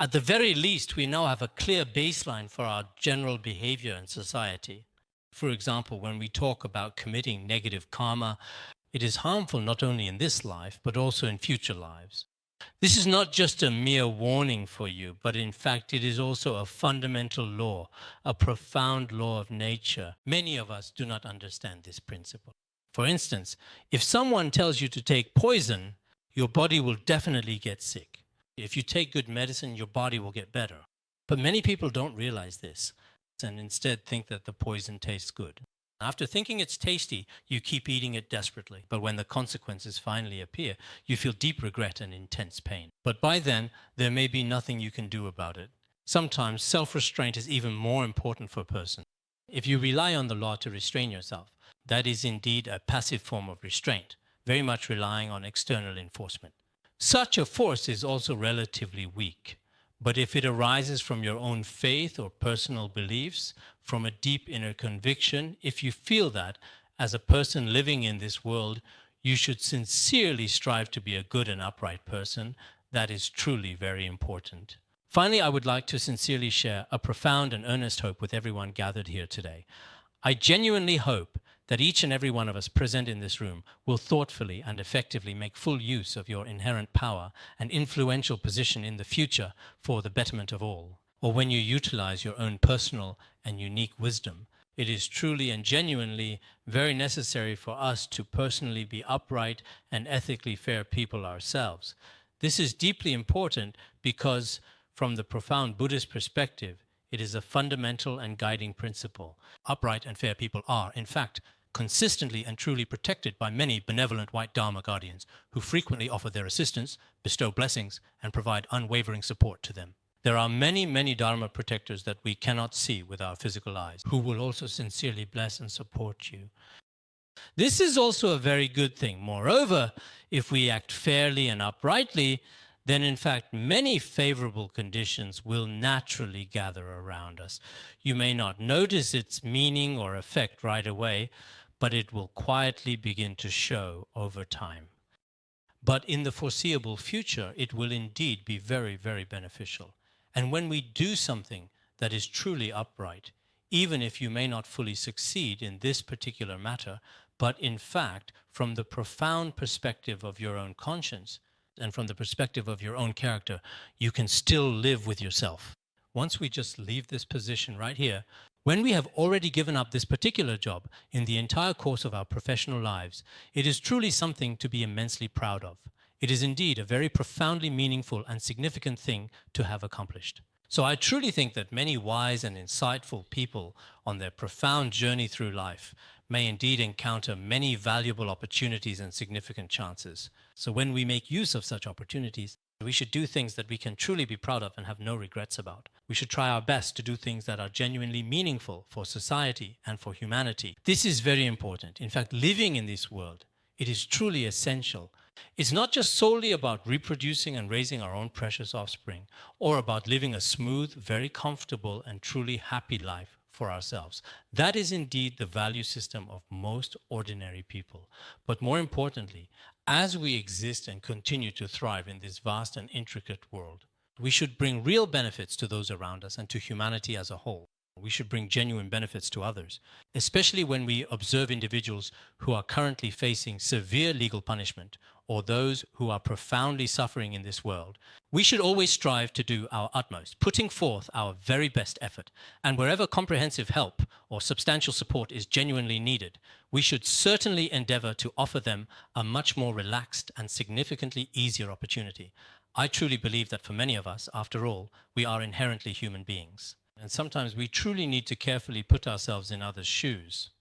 at the very least, we now have a clear baseline for our general behavior in society. For example, when we talk about committing negative karma, it is harmful not only in this life, but also in future lives. This is not just a mere warning for you, but in fact it is also a fundamental law, a profound law of nature. Many of us do not understand this principle. For instance, if someone tells you to take poison, your body will definitely get sick. If you take good medicine, your body will get better. But many people don't realize this and instead think that the poison tastes good. After thinking it's tasty, you keep eating it desperately. But when the consequences finally appear, you feel deep regret and intense pain. But by then, there may be nothing you can do about it. Sometimes self-restraint is even more important for a person. If you rely on the law to restrain yourself, that is indeed a passive form of restraint, very much relying on external enforcement. Such a force is also relatively weak. But if it arises from your own faith or personal beliefs, from a deep inner conviction, if you feel that, as a person living in this world, you should sincerely strive to be a good and upright person, that is truly very important. Finally, I would like to sincerely share a profound and earnest hope with everyone gathered here today. I genuinely hope that each and every one of us present in this room will thoughtfully and effectively make full use of your inherent power and influential position in the future for the betterment of all. Or when you utilize your own personal and unique wisdom, it is truly and genuinely very necessary for us to personally be upright and ethically fair people ourselves. This is deeply important because, from the profound Buddhist perspective, it is a fundamental and guiding principle. Upright and fair people are, in fact, consistently and truly protected by many benevolent white Dharma guardians who frequently offer their assistance, bestow blessings, and provide unwavering support to them. There are many, many Dharma protectors that we cannot see with our physical eyes, who will also sincerely bless and support you. This is also a very good thing. Moreover, if we act fairly and uprightly, then in fact many favorable conditions will naturally gather around us. You may not notice its meaning or effect right away, but it will quietly begin to show over time. But in the foreseeable future, it will indeed be very, very beneficial. And when we do something that is truly upright, even if you may not fully succeed in this particular matter, but in fact, from the profound perspective of your own conscience and from the perspective of your own character, you can still live with yourself. Once we just leave this position right here, when we have already given up this particular job in the entire course of our professional lives, it is truly something to be immensely proud of. It is indeed a very profoundly meaningful and significant thing to have accomplished. So I truly think that many wise and insightful people on their profound journey through life may indeed encounter many valuable opportunities and significant chances. So when we make use of such opportunities, we should do things that we can truly be proud of and have no regrets about. We should try our best to do things that are genuinely meaningful for society and for humanity. This is very important. In fact, living in this world, it is truly essential. It's not just solely about reproducing and raising our own precious offspring, or about living a smooth, very comfortable, and truly happy life for ourselves. That is indeed the value system of most ordinary people. But more importantly, as we exist and continue to thrive in this vast and intricate world, we should bring real benefits to those around us and to humanity as a whole. We should bring genuine benefits to others, especially when we observe individuals who are currently facing severe legal punishment or those who are profoundly suffering in this world. We should always strive to do our utmost, putting forth our very best effort. And wherever comprehensive help or substantial support is genuinely needed, we should certainly endeavor to offer them a much more relaxed and significantly easier opportunity. I truly believe that for many of us, after all, we are inherently human beings. And sometimes we truly need to carefully put ourselves in others' shoes.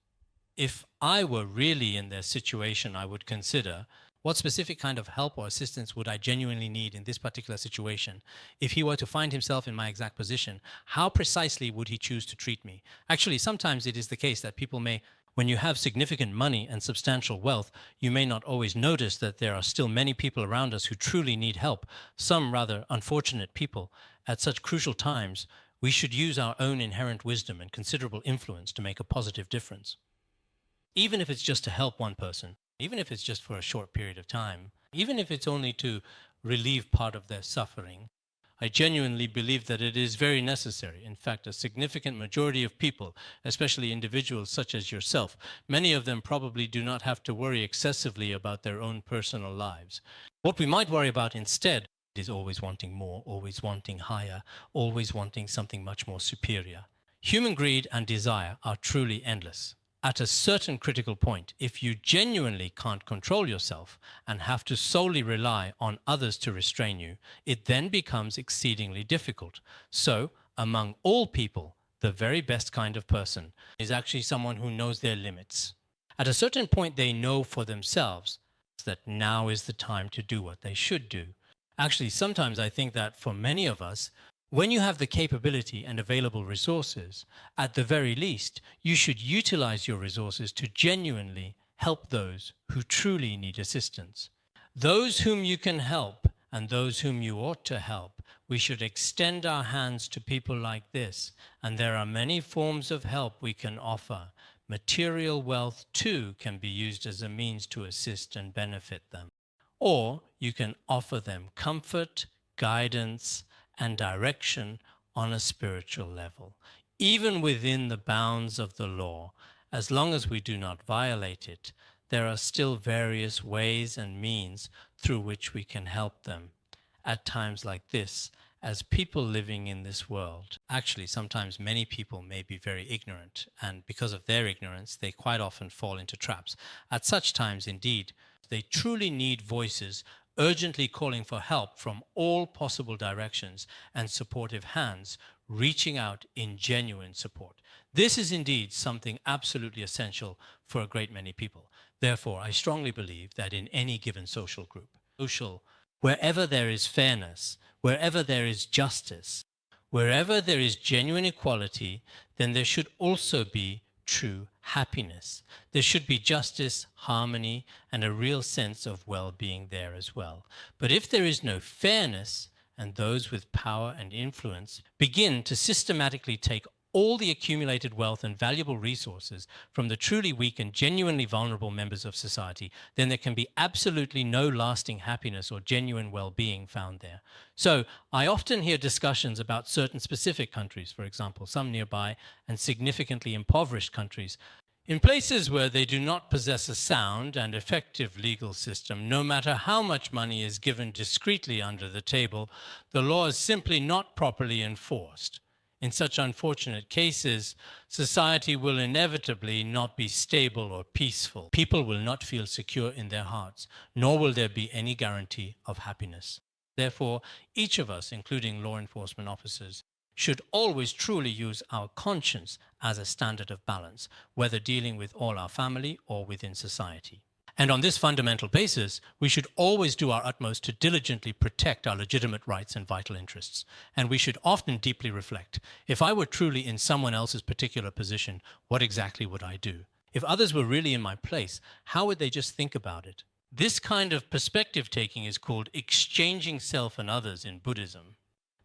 If I were really in their situation, I would consider, What specific kind of help or assistance would I genuinely need in this particular situation? If he were to find himself in my exact position, how precisely would he choose to treat me? Actually, sometimes it is the case that people may, when you have significant money and substantial wealth, you may not always notice that there are still many people around us who truly need help, some rather unfortunate people. At such crucial times, we should use our own inherent wisdom and considerable influence to make a positive difference. Even if it's just to help one person, even if it's just for a short period of time, even if it's only to relieve part of their suffering, I genuinely believe that it is very necessary. In fact, a significant majority of people, especially individuals such as yourself, many of them probably do not have to worry excessively about their own personal lives. What we might worry about instead is always wanting more, always wanting higher, always wanting something much more superior. Human greed and desire are truly endless. At a certain critical point, if you genuinely can't control yourself and have to solely rely on others to restrain you, it then becomes exceedingly difficult. So, among all people, the very best kind of person is actually someone who knows their limits. At a certain point, they know for themselves that now is the time to do what they should do. Actually, sometimes I think that for many of us, when you have the capability and available resources, at the very least, you should utilize your resources to genuinely help those who truly need assistance. Those whom you can help and those whom you ought to help, we should extend our hands to people like this, and there are many forms of help we can offer. Material wealth, too, can be used as a means to assist and benefit them. Or you can offer them comfort, guidance, and direction on a spiritual level, even within the bounds of the law. As long as we do not violate it, there are still various ways and means through which we can help them. At times like this, as people living in this world, actually sometimes many people may be very ignorant, and because of their ignorance, they quite often fall into traps. At such times, indeed, they truly need voices urgently calling for help from all possible directions and supportive hands reaching out in genuine support. This is indeed something absolutely essential for a great many people. Therefore, I strongly believe that in any given social group, wherever there is fairness, wherever there is justice, wherever there is genuine equality, then there should also be true happiness. There should be justice, harmony, and a real sense of well-being there as well. But if there is no fairness, and those with power and influence begin to systematically take all the accumulated wealth and valuable resources from the truly weak and genuinely vulnerable members of society, then there can be absolutely no lasting happiness or genuine well-being found there. So I often hear discussions about certain specific countries, for example, some nearby and significantly impoverished countries. In places where they do not possess a sound and effective legal system, no matter how much money is given discreetly under the table, the law is simply not properly enforced. In such unfortunate cases, society will inevitably not be stable or peaceful. People will not feel secure in their hearts, nor will there be any guarantee of happiness. Therefore, each of us, including law enforcement officers, should always truly use our conscience as a standard of balance, whether dealing with all our family or within society. And on this fundamental basis, we should always do our utmost to diligently protect our legitimate rights and vital interests. And we should often deeply reflect, if I were truly in someone else's particular position, what exactly would I do? If others were really in my place, how would they just think about it? This kind of perspective taking is called exchanging self and others in Buddhism.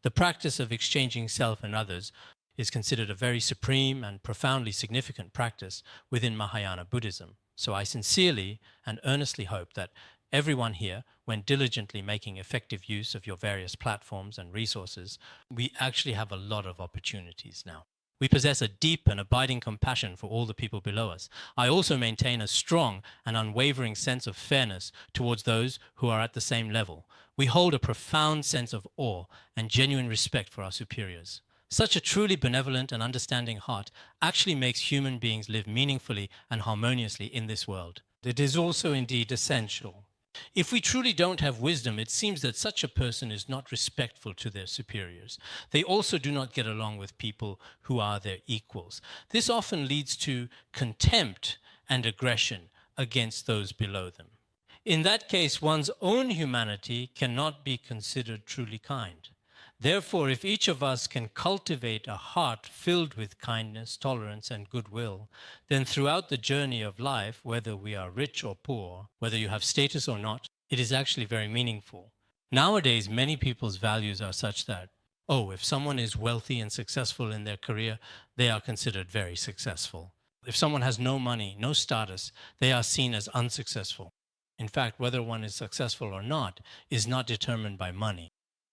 The practice of exchanging self and others is considered a very supreme and profoundly significant practice within Mahayana Buddhism. So I sincerely and earnestly hope that everyone here, when diligently making effective use of your various platforms and resources, we actually have a lot of opportunities now. We possess a deep and abiding compassion for all the people below us. I also maintain a strong and unwavering sense of fairness towards those who are at the same level. We hold a profound sense of awe and genuine respect for our superiors. Such a truly benevolent and understanding heart actually makes human beings live meaningfully and harmoniously in this world. It is also indeed essential. If we truly don't have wisdom, it seems that such a person is not respectful to their superiors. They also do not get along with people who are their equals. This often leads to contempt and aggression against those below them. In that case, one's own humanity cannot be considered truly kind. Therefore, if each of us can cultivate a heart filled with kindness, tolerance, and goodwill, then throughout the journey of life, whether we are rich or poor, whether you have status or not, it is actually very meaningful. Nowadays, many people's values are such that, oh, if someone is wealthy and successful in their career, they are considered very successful. If someone has no money, no status, they are seen as unsuccessful. In fact, whether one is successful or not is not determined by money.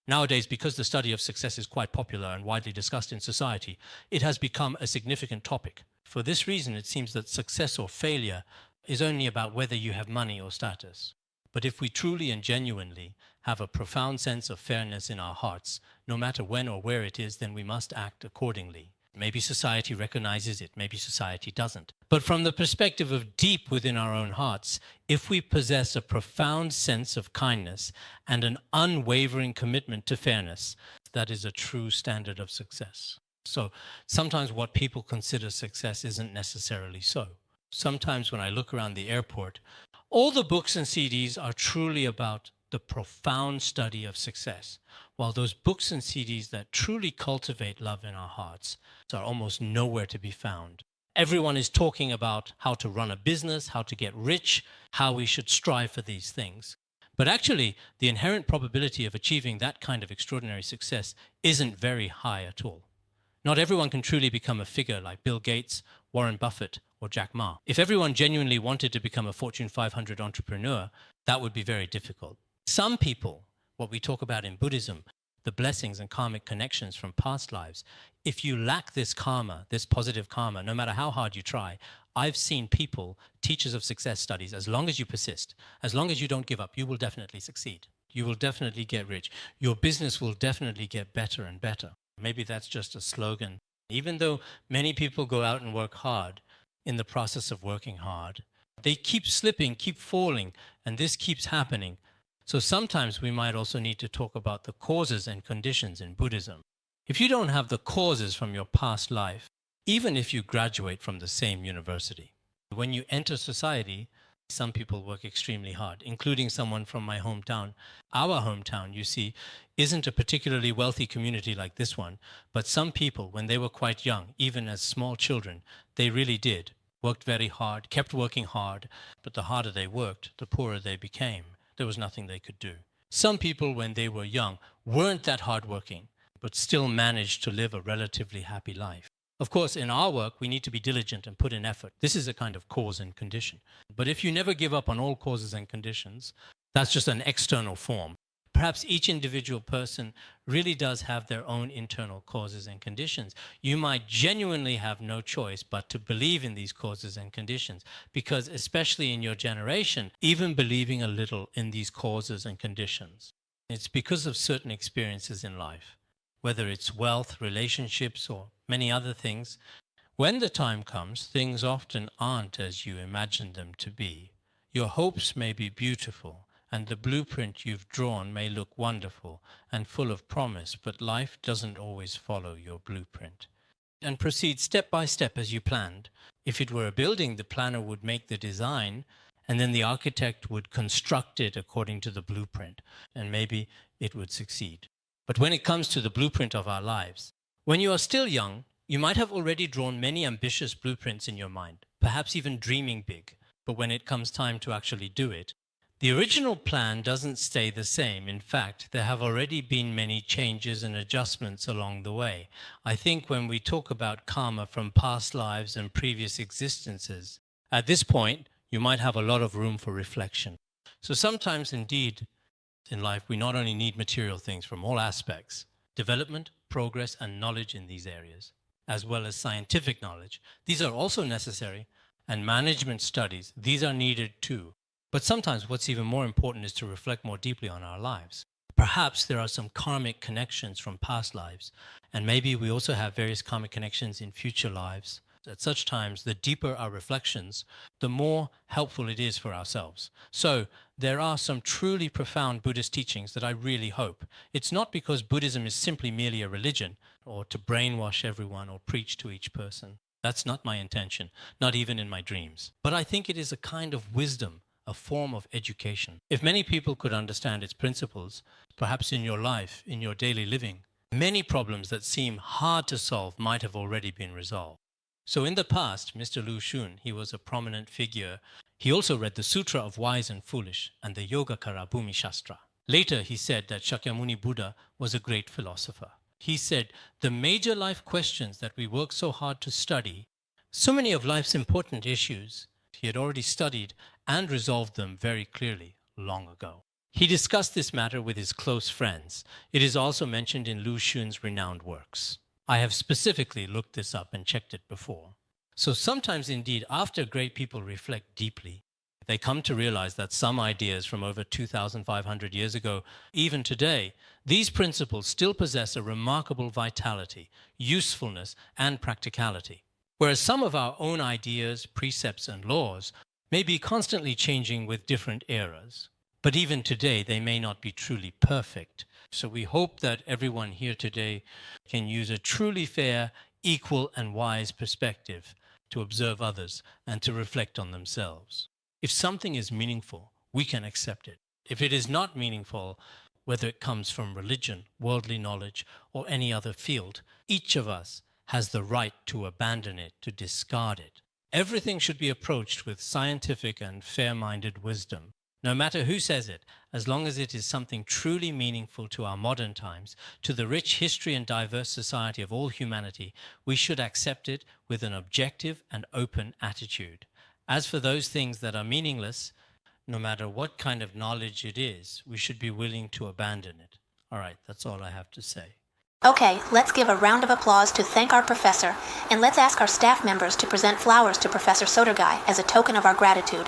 Nowadays, because the study of success is quite popular and widely discussed in society, it has become a significant topic. For this reason, it seems that success or failure is only about whether you have money or status. But if we truly and genuinely have a profound sense of fairness in our hearts, no matter when or where it is, then we must act accordingly. Maybe society recognizes it, maybe society doesn't. But from the perspective of deep within our own hearts, if we possess a profound sense of kindness and an unwavering commitment to fairness, that is a true standard of success. So sometimes what people consider success isn't necessarily so. Sometimes when I look around the airport, all the books and CDs are truly about the profound study of success, while those books and CDs that truly cultivate love in our hearts are almost nowhere to be found. Everyone is talking about how to run a business, how to get rich, how we should strive for these things. But actually, the inherent probability of achieving that kind of extraordinary success isn't very high at all. Not everyone can truly become a figure like Bill Gates, Warren Buffett, or Jack Ma. If everyone genuinely wanted to become a Fortune 500 entrepreneur, that would be very difficult. Some people, what we talk about in Buddhism, the blessings and karmic connections from past lives, if you lack this karma, this positive karma, no matter how hard you try, I've seen people, teachers of success studies, as long as you persist, as long as you don't give up, you will definitely succeed. You will definitely get rich. Your business will definitely get better and better. Maybe that's just a slogan. Even though many people go out and work hard, in the process of working hard, they keep slipping, keep falling, and this keeps happening. So sometimes we might also need to talk about the causes and conditions in Buddhism. If you don't have the causes from your past life, even if you graduate from the same university, when you enter society, some people work extremely hard, including someone from my hometown. Our hometown, you see, isn't a particularly wealthy community like this one, but some people, when they were quite young, even as small children, they really did, worked very hard, kept working hard, but the harder they worked, the poorer they became. There was nothing they could do. Some people, when they were young, weren't that hardworking, but still managed to live a relatively happy life. Of course, in our work, we need to be diligent and put in effort. This is a kind of cause and condition. But if you never give up on all causes and conditions, that's just an external form. Perhaps each individual person really does have their own internal causes and conditions. You might genuinely have no choice but to believe in these causes and conditions, because especially in your generation, even believing a little in these causes and conditions, it's because of certain experiences in life, whether it's wealth, relationships, or many other things. When the time comes, things often aren't as you imagined them to be. Your hopes may be beautiful, and the blueprint you've drawn may look wonderful and full of promise, but life doesn't always follow your blueprint and proceed step by step as you planned. If it were a building, the planner would make the design, and then the architect would construct it according to the blueprint, and maybe it would succeed. But when it comes to the blueprint of our lives, when you are still young, you might have already drawn many ambitious blueprints in your mind, perhaps even dreaming big. But when it comes time to actually do it, the original plan doesn't stay the same. In fact, there have already been many changes and adjustments along the way. I think when we talk about karma from past lives and previous existences, at this point, you might have a lot of room for reflection. So sometimes, indeed, in life, we not only need material things from all aspects, development, progress, and knowledge in these areas, as well as scientific knowledge. These are also necessary, and management studies, these are needed too. But sometimes what's even more important is to reflect more deeply on our lives. Perhaps there are some karmic connections from past lives, and maybe we also have various karmic connections in future lives. At such times, the deeper our reflections, the more helpful it is for ourselves. So there are some truly profound Buddhist teachings that I really hope. It's not because Buddhism is simply merely a religion, or to brainwash everyone or preach to each person. That's not my intention, not even in my dreams. But I think it is a kind of wisdom, a form of education. If many people could understand its principles, perhaps in your life, in your daily living, many problems that seem hard to solve might have already been resolved. So in the past, Mr. Lu Xun, he was a prominent figure. He also read the Sutra of Wise and Foolish and the Yogacara Bhumi Shastra. Later, he said that Shakyamuni Buddha was a great philosopher. He said, the major life questions that we work so hard to study, so many of life's important issues, he had already studied and resolved them very clearly long ago. He discussed this matter with his close friends. It is also mentioned in Lu Xun's renowned works. I have specifically looked this up and checked it before. So sometimes indeed, after great people reflect deeply, they come to realize that some ideas from over 2,500 years ago, even today, these principles still possess a remarkable vitality, usefulness, and practicality. Whereas some of our own ideas, precepts, and laws may be constantly changing with different eras. But even today, they may not be truly perfect. So we hope that everyone here today can use a truly fair, equal, and wise perspective to observe others and to reflect on themselves. If something is meaningful, we can accept it. If it is not meaningful, whether it comes from religion, worldly knowledge, or any other field, each of us has the right to abandon it, to discard it. Everything should be approached with scientific and fair-minded wisdom. No matter who says it, as long as it is something truly meaningful to our modern times, to the rich history and diverse society of all humanity, we should accept it with an objective and open attitude. As for those things that are meaningless, no matter what kind of knowledge it is, we should be willing to abandon it. All right, that's all I have to say. Okay, let's give a round of applause to thank our professor, and let's ask our staff members to present flowers to Professor Sodargye as a token of our gratitude.